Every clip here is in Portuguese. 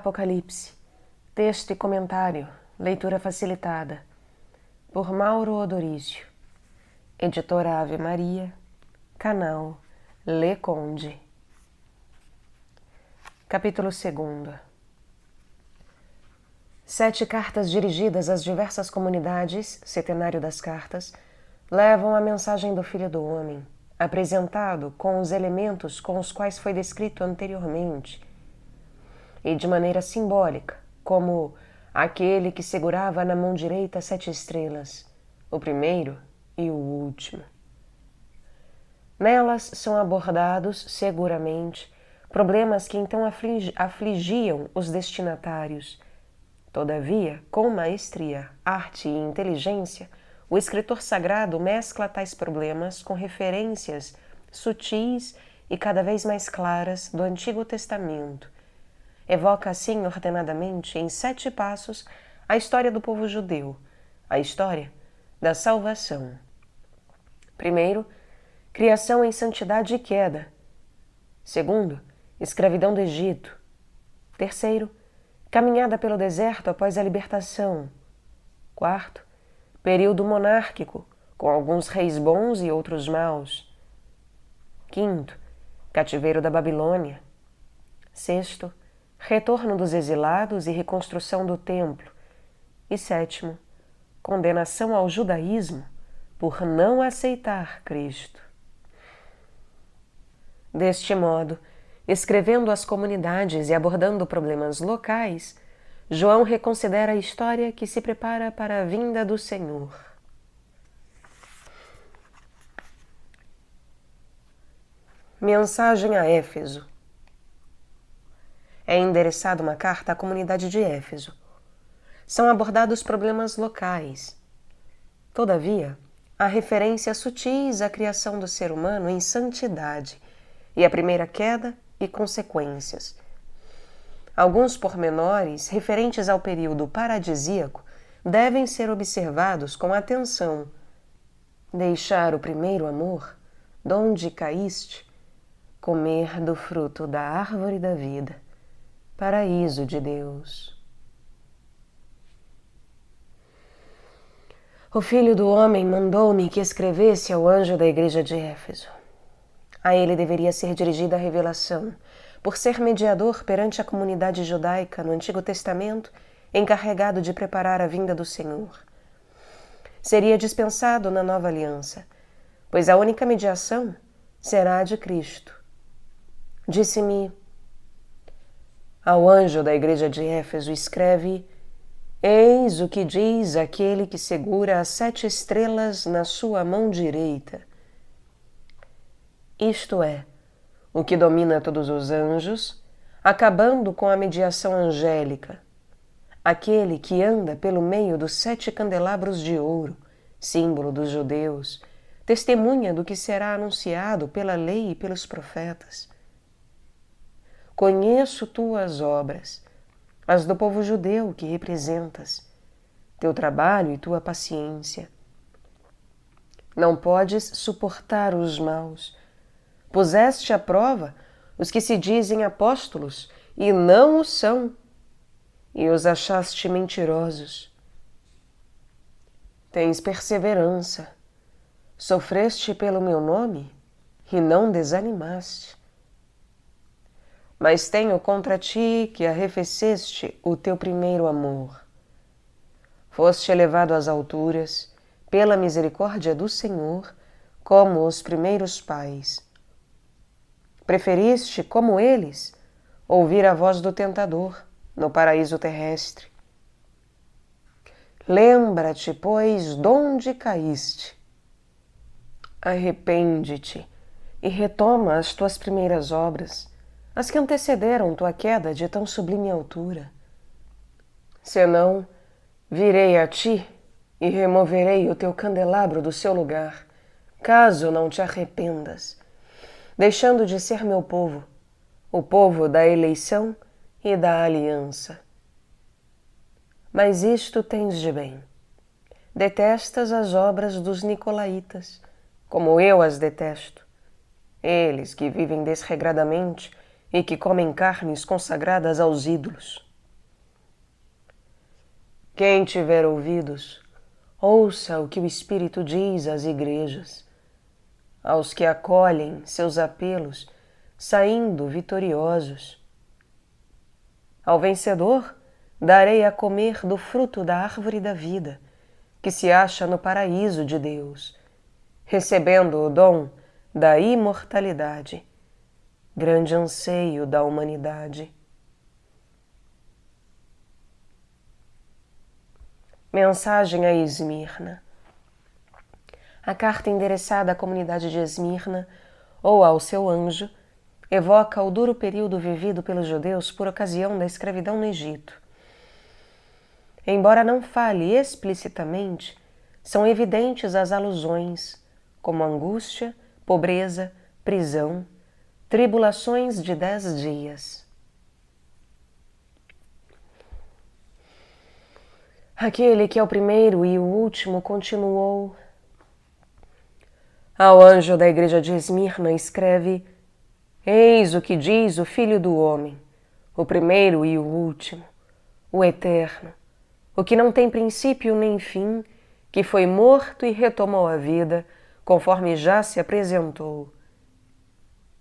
Apocalipse. Texto e comentário. Leitura facilitada. Por Mauro Odorício. Editora Ave Maria. Canal Le Conde. Capítulo 2. 7 cartas dirigidas às diversas comunidades, Centenário das Cartas, levam a mensagem do Filho do Homem, apresentado com os elementos com os quais foi descrito anteriormente, e de maneira simbólica, como aquele que segurava na mão direita 7 estrelas, o primeiro e o último. Nelas são abordados, seguramente, problemas que então afligiam os destinatários. Todavia, com maestria, arte e inteligência, o escritor sagrado mescla tais problemas com referências sutis e cada vez mais claras do Antigo Testamento. Evoca assim ordenadamente, em 7 passos, a história do povo judeu, a história da salvação. Primeiro, criação em santidade e queda. Segundo, escravidão do Egito. Terceiro, caminhada pelo deserto após a libertação. Quarto, período monárquico, com alguns reis bons e outros maus. Quinto, cativeiro da Babilônia. Sexto, retorno dos exilados e reconstrução do templo. E sétimo, condenação ao judaísmo por não aceitar Cristo. Deste modo, escrevendo às comunidades e abordando problemas locais, João reconsidera a história que se prepara para a vinda do Senhor. Mensagem a Éfeso. É endereçada uma carta à comunidade de Éfeso. São abordados problemas locais. Todavia, há referências sutis à criação do ser humano em santidade e à primeira queda e consequências. Alguns pormenores referentes ao período paradisíaco devem ser observados com atenção. Deixar o primeiro amor, donde caíste, comer do fruto da árvore da vida, paraíso de Deus. O Filho do Homem mandou-me que escrevesse ao anjo da igreja de Éfeso. A ele deveria ser dirigida a revelação, por ser mediador perante a comunidade judaica no Antigo Testamento, encarregado de preparar a vinda do Senhor. Seria dispensado na nova aliança, pois a única mediação será a de Cristo. Disse-me: ao anjo da igreja de Éfeso escreve: eis o que diz aquele que segura as 7 estrelas na sua mão direita. Isto é, o que domina todos os anjos, acabando com a mediação angélica, aquele que anda pelo meio dos 7 candelabros de ouro, símbolo dos judeus, testemunha do que será anunciado pela lei e pelos profetas. Conheço tuas obras, as do povo judeu que representas, teu trabalho e tua paciência. Não podes suportar os maus, Puseste à prova os que se dizem apóstolos e não o são, e os achaste mentirosos. Tens perseverança, sofreste pelo meu nome e não desanimaste. Mas tenho contra ti que arrefeceste o teu primeiro amor. Foste elevado às alturas, pela misericórdia do Senhor, como os primeiros pais. Preferiste, como eles, ouvir a voz do tentador no paraíso terrestre. Lembra-te, pois, donde caíste. Arrepende-te e retoma as tuas primeiras obras, as que antecederam tua queda de tão sublime altura. Senão, virei a ti e removerei o teu candelabro do seu lugar, caso não te arrependas, deixando de ser meu povo, o povo da eleição e da aliança. Mas isto tens de bem. Detestas as obras dos nicolaítas, como eu as detesto, eles que vivem desregradamente e que comem carnes consagradas aos ídolos. Quem tiver ouvidos, ouça o que o Espírito diz às igrejas, aos que acolhem seus apelos, saindo vitoriosos. Ao vencedor, darei a comer do fruto da árvore da vida, que se acha no paraíso de Deus, recebendo o dom da imortalidade, grande anseio da humanidade. Mensagem a Esmirna. A carta endereçada à comunidade de Esmirna, ou ao seu anjo, evoca o duro período vivido pelos judeus por ocasião da escravidão no Egito. Embora não fale explicitamente, são evidentes as alusões, como angústia, pobreza, prisão, tribulações de 10 dias. Aquele que é o primeiro e o último continuou. Ao anjo da igreja de Esmirna escreve: Eis o que diz o Filho do Homem, o primeiro e o último, o eterno, o que não tem princípio nem fim, que foi morto e retomou a vida, conforme já se apresentou.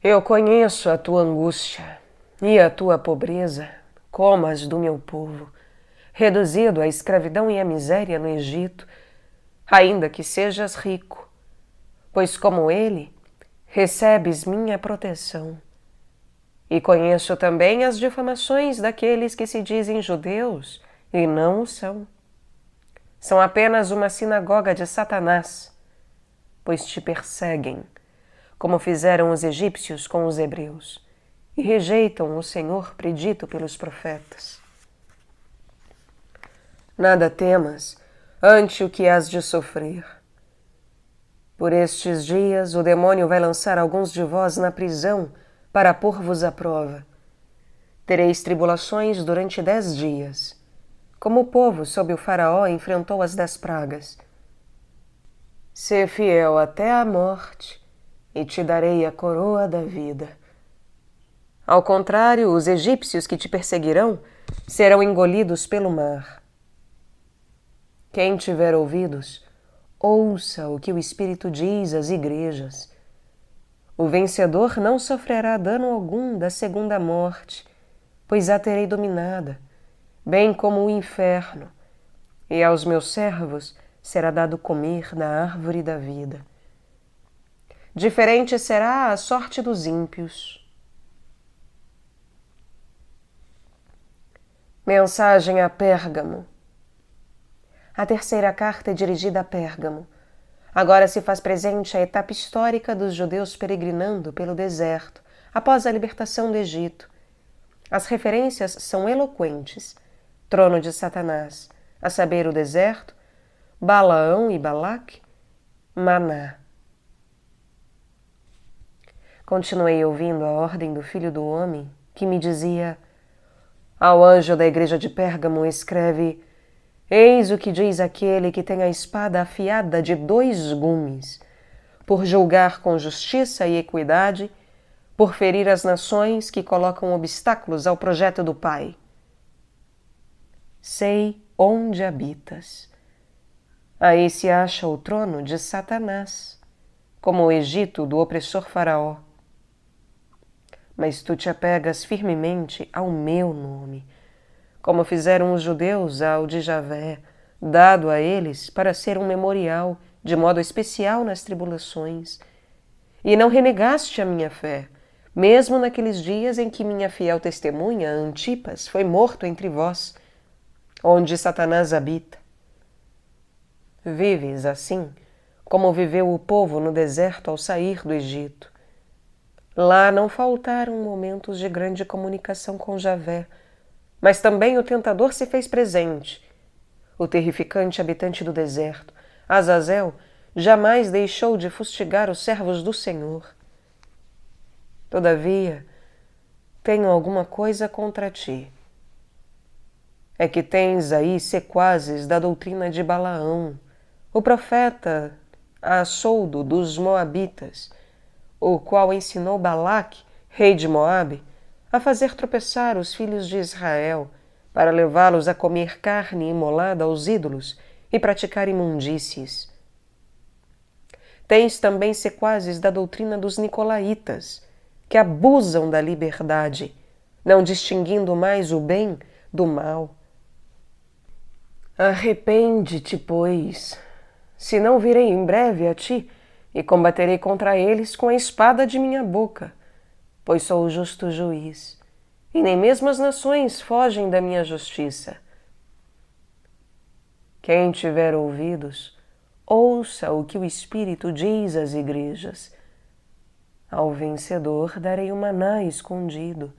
Eu conheço a tua angústia e a tua pobreza, como as do meu povo, reduzido à escravidão e à miséria no Egito, ainda que sejas rico, pois como ele, recebes minha proteção. E conheço também as difamações daqueles que se dizem judeus e não o são. São apenas uma sinagoga de Satanás, pois te perseguem, como fizeram os egípcios com os hebreus, e rejeitam o Senhor predito pelos profetas. Nada temas ante o que has de sofrer. Por estes dias o demônio vai lançar alguns de vós na prisão para pôr-vos à prova. Tereis tribulações durante 10 dias, como o povo sob o faraó enfrentou as 10 pragas. Sê fiel até a morte, e te darei a coroa da vida. Ao contrário, os egípcios que te perseguirão serão engolidos pelo mar. Quem tiver ouvidos, ouça o que o Espírito diz às igrejas. O vencedor não sofrerá dano algum da segunda morte, pois a terei dominada, bem como o inferno, e aos meus servos será dado comer da árvore da vida. Diferente será a sorte dos ímpios. Mensagem a Pérgamo. A terceira carta é dirigida a Pérgamo. Agora se faz presente a etapa histórica dos judeus peregrinando pelo deserto, após a libertação do Egito. As referências são eloquentes. Trono de Satanás, a saber o deserto, Balaão e Balaque, Maná. Continuei ouvindo a ordem do Filho do Homem, que me dizia: Ao anjo da igreja de Pérgamo escreve: Eis o que diz aquele que tem a espada afiada de 2 gumes, por julgar com justiça e equidade por ferir as nações que colocam obstáculos ao projeto do Pai. Sei onde habitas. Aí se acha o trono de Satanás, como o Egito do opressor Faraó. Mas tu te apegas firmemente ao meu nome, como fizeram os judeus ao de Javé, dado a eles para ser um memorial, de modo especial nas tribulações. E não renegaste a minha fé, mesmo naqueles dias em que minha fiel testemunha, Antipas, foi morto entre vós, onde Satanás habita. Vives assim, como viveu o povo no deserto ao sair do Egito. Lá não faltaram momentos de grande comunicação com Javé, mas também o tentador se fez presente. O terrificante habitante do deserto, Azazel, jamais deixou de fustigar os servos do Senhor. Todavia, tenho alguma coisa contra ti. É que tens aí sequazes da doutrina de Balaão, o profeta a soldo dos Moabitas, o qual ensinou Balaque, rei de Moabe, a fazer tropeçar os filhos de Israel, para levá-los a comer carne imolada aos ídolos e praticar imundícies. Tens também sequazes da doutrina dos nicolaítas, que abusam da liberdade, não distinguindo mais o bem do mal. Arrepende-te, pois, senão virei em breve a ti e combaterei contra eles com a espada de minha boca, pois sou o justo juiz, e nem mesmo as nações fogem da minha justiça. Quem tiver ouvidos, ouça o que o Espírito diz às igrejas. Ao vencedor darei o maná escondido,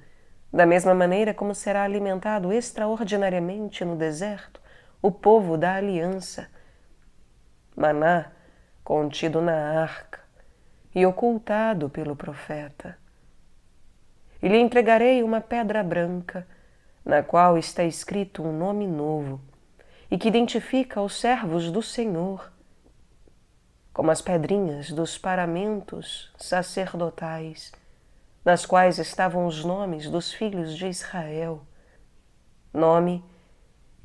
da mesma maneira como será alimentado extraordinariamente no deserto o povo da aliança. Maná contido na arca e ocultado pelo profeta. E lhe entregarei uma pedra branca, na qual está escrito um nome novo, e que identifica os servos do Senhor, como as pedrinhas dos paramentos sacerdotais, nas quais estavam os nomes dos filhos de Israel, nome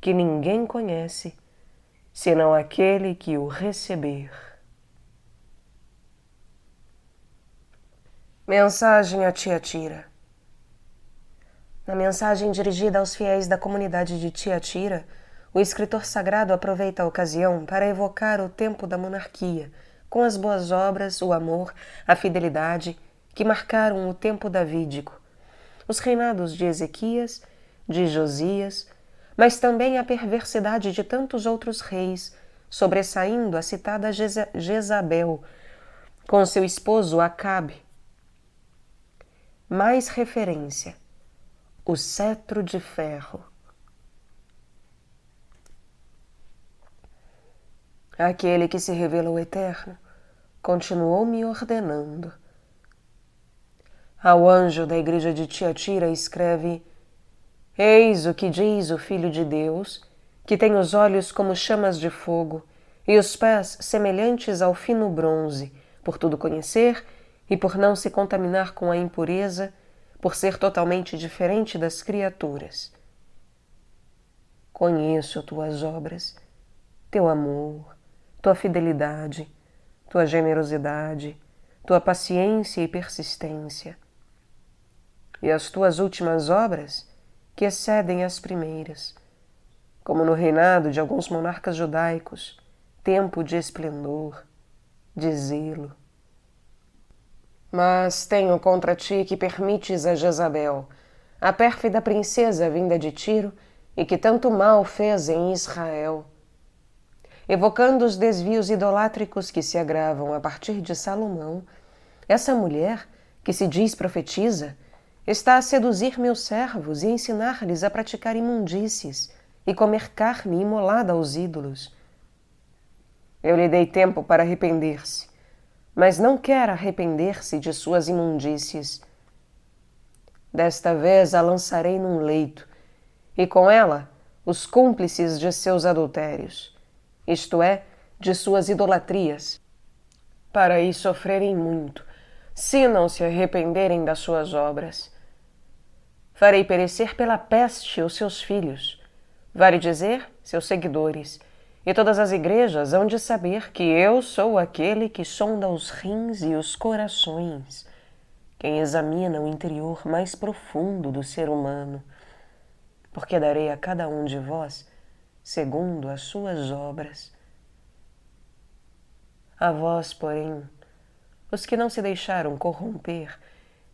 que ninguém conhece, senão aquele que o receber. Mensagem a Tiatira. Na mensagem dirigida aos fiéis da comunidade de Tiatira, o escritor sagrado aproveita a ocasião para evocar o tempo da monarquia, com as boas obras, o amor, a fidelidade, que marcaram o tempo davídico, os reinados de Ezequias, de Josias, mas também a perversidade de tantos outros reis, sobressaindo a citada Jezabel, com seu esposo Acabe. Mais referência: o cetro de ferro. Aquele que se revelou eterno continuou me ordenando. Ao anjo da igreja de Tiatira escreve: Eis o que diz o Filho de Deus, que tem os olhos como chamas de fogo e os pés semelhantes ao fino bronze, por tudo conhecer e por não se contaminar com a impureza, por ser totalmente diferente das criaturas. Conheço tuas obras, teu amor, tua fidelidade, tua generosidade, tua paciência e persistência, e as tuas últimas obras, que excedem as primeiras, como no reinado de alguns monarcas judaicos, tempo de esplendor, de zelo. Mas tenho contra ti que permites a Jezabel, a pérfida princesa vinda de Tiro e que tanto mal fez em Israel, evocando os desvios idolátricos que se agravam a partir de Salomão. Essa mulher, que se diz profetisa, está a seduzir meus servos e ensinar-lhes a praticar imundícies e comer carne imolada aos ídolos. Eu lhe dei tempo para arrepender-se, mas não quer arrepender-se de suas imundícies. Desta vez a lançarei num leito, e com ela os cúmplices de seus adultérios, isto é, de suas idolatrias, para aí sofrerem muito, se não se arrependerem das suas obras. Farei perecer pela peste os seus filhos, vale dizer, seus seguidores, e todas as igrejas hão de saber que eu sou aquele que sonda os rins e os corações, quem examina o interior mais profundo do ser humano, porque darei a cada um de vós segundo as suas obras. A vós, porém, os que não se deixaram corromper,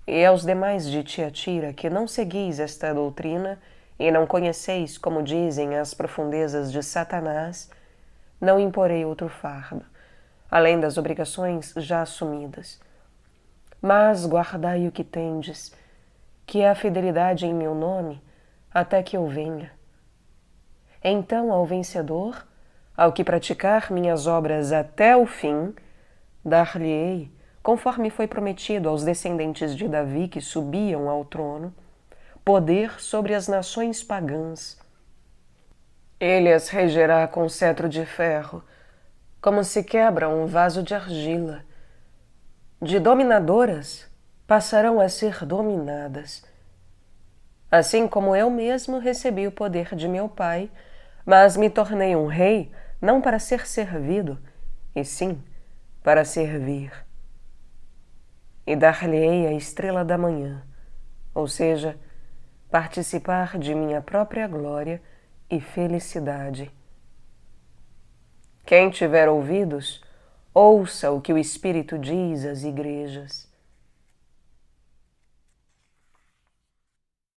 e aos demais de Tiatira que não seguis esta doutrina e não conheceis, como dizem, as profundezas de Satanás, não imporei outro fardo, além das obrigações já assumidas. Mas guardai o que tendes, que é a fidelidade em meu nome, até que eu venha. Então, ao vencedor, ao que praticar minhas obras até o fim, dar-lhe-ei, conforme foi prometido aos descendentes de Davi que subiam ao trono, poder sobre as nações pagãs. Ele as regerá com cetro de ferro, como se quebra um vaso de argila. De dominadoras passarão a ser dominadas. Assim como eu mesmo recebi o poder de meu pai, mas me tornei um rei não para ser servido, e sim para servir. E dar-lhe-ei a estrela da manhã, ou seja, participar de minha própria glória e felicidade. Quem tiver ouvidos, ouça o que o Espírito diz às igrejas.